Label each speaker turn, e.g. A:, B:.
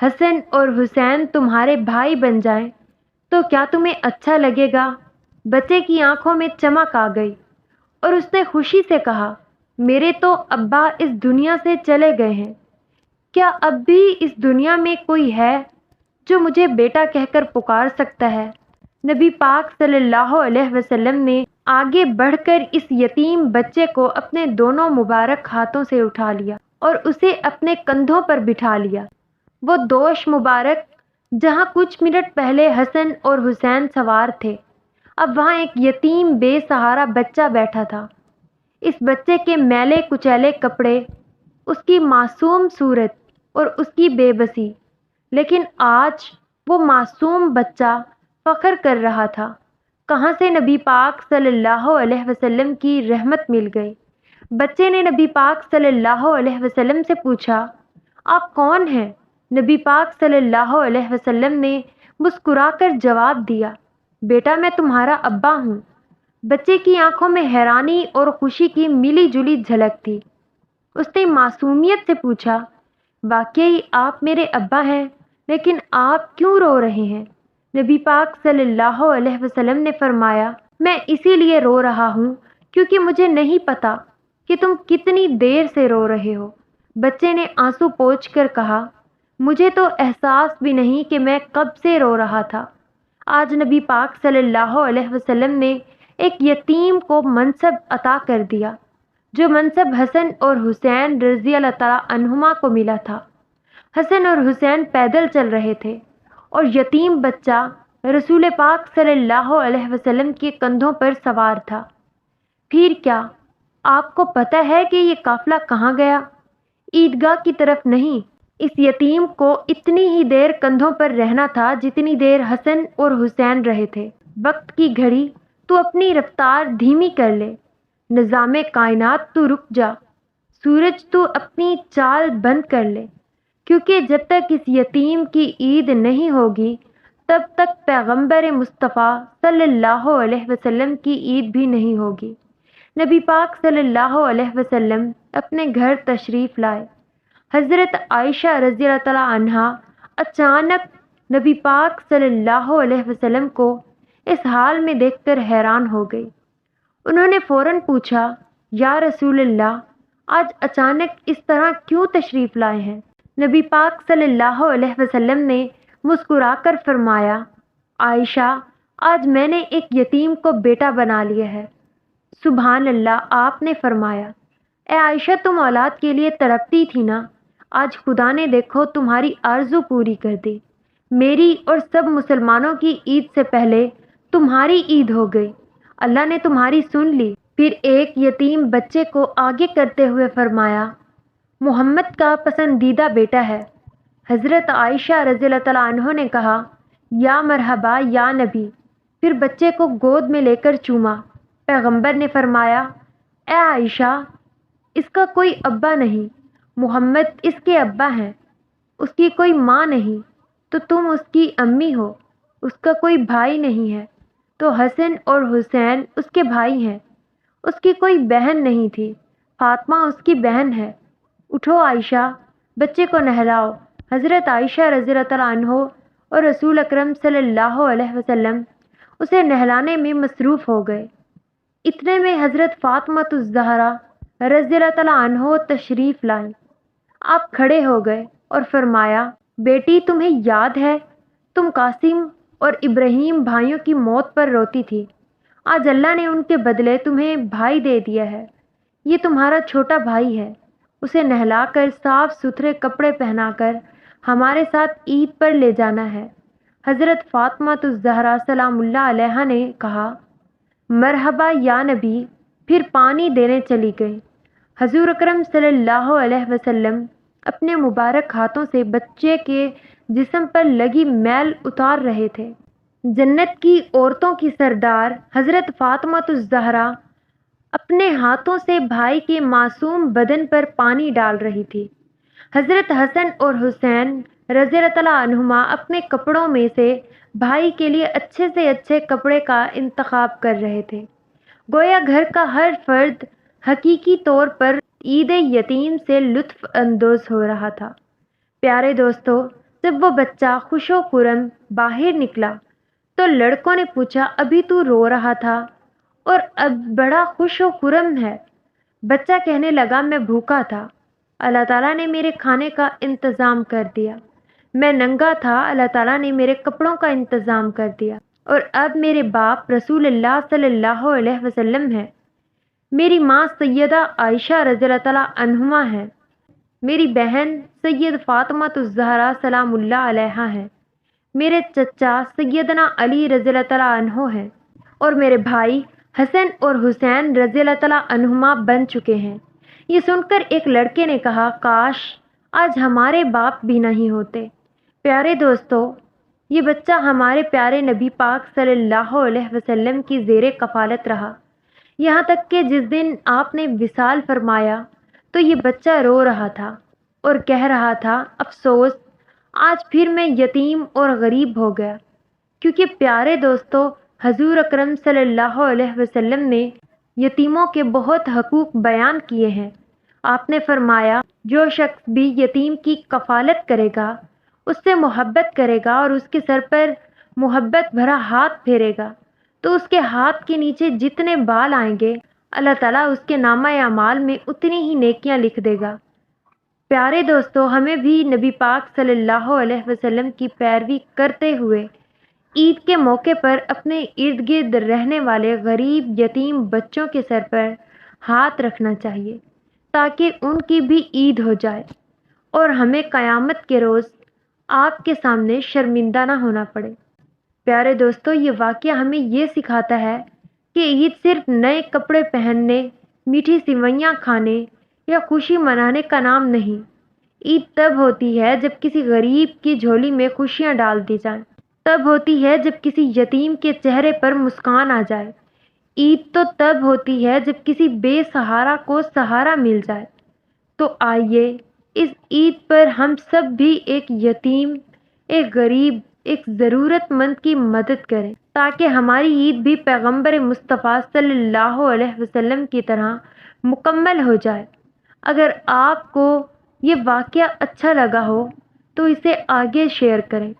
A: حسن اور حسین تمہارے بھائی بن جائیں تو کیا تمہیں اچھا لگے گا؟ بچے کی آنکھوں میں چمک آ گئی اور اس نے خوشی سے کہا، میرے تو ابا اس دنیا سے چلے گئے ہیں، کیا اب بھی اس دنیا میں کوئی ہے جو مجھے بیٹا کہہ کر پکار سکتا ہے؟ نبی پاک صلی اللہ علیہ وسلم نے آگے بڑھ کر اس یتیم بچے کو اپنے دونوں مبارک ہاتھوں سے اٹھا لیا اور اسے اپنے کندھوں پر بٹھا لیا۔ وہ دوش مبارک جہاں کچھ منٹ پہلے حسن اور حسین سوار تھے، اب وہاں ایک یتیم بے سہارا بچہ بیٹھا تھا۔ اس بچے کے میلے کچیلے کپڑے، اس کی معصوم صورت اور اس کی بے بسی، لیکن آج وہ معصوم بچہ فخر کر رہا تھا۔ کہاں سے نبی پاک صلی اللہ علیہ وسلم کی رحمت مل گئی؟ بچے نے نبی پاک صلی اللہ علیہ وسلم سے پوچھا، آپ کون ہیں؟ نبی پاک صلی اللہ علیہ وسلم نے مسکرا کر جواب دیا، بیٹا میں تمہارا ابا ہوں۔ بچے کی آنکھوں میں حیرانی اور خوشی کی ملی جلی جھلک تھی۔ اس نے معصومیت سے پوچھا، واقعی آپ میرے ابا ہیں، لیکن آپ کیوں رو رہے ہیں؟ نبی پاک صلی اللہ علیہ وسلم نے فرمایا، میں اسی لیے رو رہا ہوں کیونکہ مجھے نہیں پتا کہ تم کتنی دیر سے رو رہے ہو۔ بچے نے آنسو پوچھ کر کہا، مجھے تو احساس بھی نہیں کہ میں کب سے رو رہا تھا۔ آج نبی پاک صلی اللہ علیہ وسلم نے ایک یتیم کو منصب عطا کر دیا، جو منصب حسن اور حسین رضی اللہ تعالیٰ عنہما کو ملا تھا۔ حسن اور حسین پیدل چل رہے تھے اور یتیم بچہ رسول پاک صلی اللہ علیہ وسلم کے کندھوں پر سوار تھا۔ پھر کیا آپ کو پتہ ہے کہ یہ قافلہ کہاں گیا؟ عیدگاہ کی طرف نہیں۔ اس یتیم کو اتنی ہی دیر کندھوں پر رہنا تھا جتنی دیر حسن اور حسین رہے تھے۔ وقت کی گھڑی تو اپنی رفتار دھیمی کر لے، نظام کائنات تو رک جا، سورج تو اپنی چال بند کر لے، کیونکہ جب تک اس یتیم کی عید نہیں ہوگی تب تک پیغمبر مصطفیٰ صلی اللہ علیہ وسلم کی عید بھی نہیں ہوگی۔ نبی پاک صلی اللہ علیہ وسلم اپنے گھر تشریف لائے۔ حضرت عائشہ رضی اللہ تعالیٰ عنہا اچانک نبی پاک صلی اللہ علیہ وسلم کو اس حال میں دیکھ کر حیران ہو گئی۔ انہوں نے فوراً پوچھا، یا رسول اللہ، آج اچانک اس طرح کیوں تشریف لائے ہیں؟ نبی پاک صلی اللہ علیہ وسلم نے مسکرا کر فرمایا، عائشہ، آج میں نے ایک یتیم کو بیٹا بنا لیا ہے۔ سبحان اللہ۔ آپ نے فرمایا، اے عائشہ، تم اولاد کے لیے تڑپتی تھی نا، آج خدا نے دیکھو تمہاری آرزو پوری کر دی۔ میری اور سب مسلمانوں کی عید سے پہلے تمہاری عید ہو گئی، اللہ نے تمہاری سن لی۔ پھر ایک یتیم بچے کو آگے کرتے ہوئے فرمایا، محمد کا پسندیدہ بیٹا ہے۔ حضرت عائشہ رضی اللہ تعالیٰ عنہ نے کہا، یا مرحبا یا نبی، پھر بچے کو گود میں لے کر چوما۔ پیغمبر نے فرمایا، اے عائشہ، اس کا کوئی ابا نہیں، محمد اس کے ابا ہیں، اس کی کوئی ماں نہیں تو تم اس کی امی ہو، اس کا کوئی بھائی نہیں ہے تو حسن اور حسین اس کے بھائی ہیں، اس کی کوئی بہن نہیں تھی، فاطمہ اس کی بہن ہے۔ اٹھو عائشہ، بچے کو نہلاؤ۔ حضرت عائشہ رضی اللہ تعالیٰ عنہ اور رسول اکرم صلی اللہ علیہ وسلم اسے نہلانے میں مصروف ہو گئے۔ اتنے میں حضرت فاطمہ الزہرا رضی اللہ تعالیٰ عنہ تشریف لائیں۔ آپ کھڑے ہو گئے اور فرمایا، بیٹی، تمہیں یاد ہے تم قاسم اور ابراہیم بھائیوں کی موت پر روتی تھی، آج اللہ نے ان کے بدلے تمہیں بھائی دے دیا ہے، یہ تمہارا چھوٹا بھائی ہے، اسے نہلا کر صاف ستھرے کپڑے پہنا کر ہمارے ساتھ عید پر لے جانا ہے۔ حضرت فاطمہ الزہرا سلام اللہ علیہا نے کہا، مرحبا یا نبی، پھر پانی دینے چلی گئی۔ حضور اکرم صلی اللہ علیہ وسلم اپنے مبارک ہاتھوں سے بچے کے جسم پر لگی میل اتار رہے تھے۔ جنت کی عورتوں کی سردار حضرت فاطمہ الزہرا اپنے ہاتھوں سے بھائی کے معصوم بدن پر پانی ڈال رہی تھی۔ حضرت حسن اور حسین رضی اللہ تعالیٰ عنہما اپنے کپڑوں میں سے بھائی کے لیے اچھے سے اچھے کپڑے کا انتخاب کر رہے تھے۔ گویا گھر کا ہر فرد حقیقی طور پر عید یتیم سے لطف اندوز ہو رہا تھا۔ پیارے دوستو، جب وہ بچہ خوش و خرم باہر نکلا تو لڑکوں نے پوچھا، ابھی تو رو رہا تھا اور اب بڑا خوش و خرم ہے؟ بچہ کہنے لگا، میں بھوکا تھا، اللہ تعالیٰ نے میرے کھانے کا انتظام کر دیا۔ میں ننگا تھا، اللہ تعالیٰ نے میرے کپڑوں کا انتظام کر دیا، اور اب میرے باپ رسول اللہ صلی اللہ علیہ وسلم ہے، میری ماں سیدہ عائشہ رضی اللہ تعالیٰ عنہما ہے، میری بہن سید فاطمہ الزہرا سلام اللہ علیہا ہے، میرے چچا سیدنا علی رضی اللہ تعالیٰ عنہ ہیں، اور میرے بھائی حسن اور حسین رضی اللہ تعالیٰ عنہما بن چکے ہیں۔ یہ سن کر ایک لڑکے نے کہا، کاش آج ہمارے باپ بھی نہیں ہوتے۔ پیارے دوستو، یہ بچہ ہمارے پیارے نبی پاک صلی اللہ علیہ وسلم کی زیر کفالت رہا، یہاں تک کہ جس دن آپ نے وصال فرمایا تو یہ بچہ رو رہا تھا اور کہہ رہا تھا، افسوس آج پھر میں یتیم اور غریب ہو گیا۔ کیونکہ پیارے دوستو، حضور اکرم صلی اللہ علیہ وسلم نے یتیموں کے بہت حقوق بیان کیے ہیں۔ آپ نے فرمایا، جو شخص بھی یتیم کی کفالت کرے گا، اس سے محبت کرے گا اور اس کے سر پر محبت بھرا ہاتھ پھیرے گا تو اس کے ہاتھ کے نیچے جتنے بال آئیں گے، اللہ تعالیٰ اس کے نامہ اعمال میں اتنی ہی نیکیاں لکھ دے گا۔ پیارے دوستو، ہمیں بھی نبی پاک صلی اللہ علیہ وسلم کی پیروی کرتے ہوئے عید کے موقع پر اپنے ارد گرد رہنے والے غریب یتیم بچوں کے سر پر ہاتھ رکھنا چاہیے تاکہ ان کی بھی عید ہو جائے اور ہمیں قیامت کے روز آپ کے سامنے شرمندہ نہ ہونا پڑے۔ پیارے دوستو، یہ واقعہ ہمیں یہ سکھاتا ہے کہ عید صرف نئے کپڑے پہننے، میٹھی سوئیاں کھانے یا خوشی منانے کا نام نہیں۔ عید تب ہوتی ہے جب کسی غریب کی جھولی میں خوشیاں ڈال دی جائیں، تب ہوتی ہے جب کسی یتیم کے چہرے پر مسکان آ جائے۔ عید تو تب ہوتی ہے جب کسی بے سہارا کو سہارا مل جائے۔ تو آئیے اس عید پر ہم سب بھی ایک یتیم، ایک غریب، ایک ضرورت مند کی مدد کریں تاکہ ہماری عید بھی پیغمبر مصطفیٰ صلی اللہ علیہ وسلم کی طرح مکمل ہو جائے۔ اگر آپ کو یہ واقعہ اچھا لگا ہو تو اسے آگے شیئر کریں۔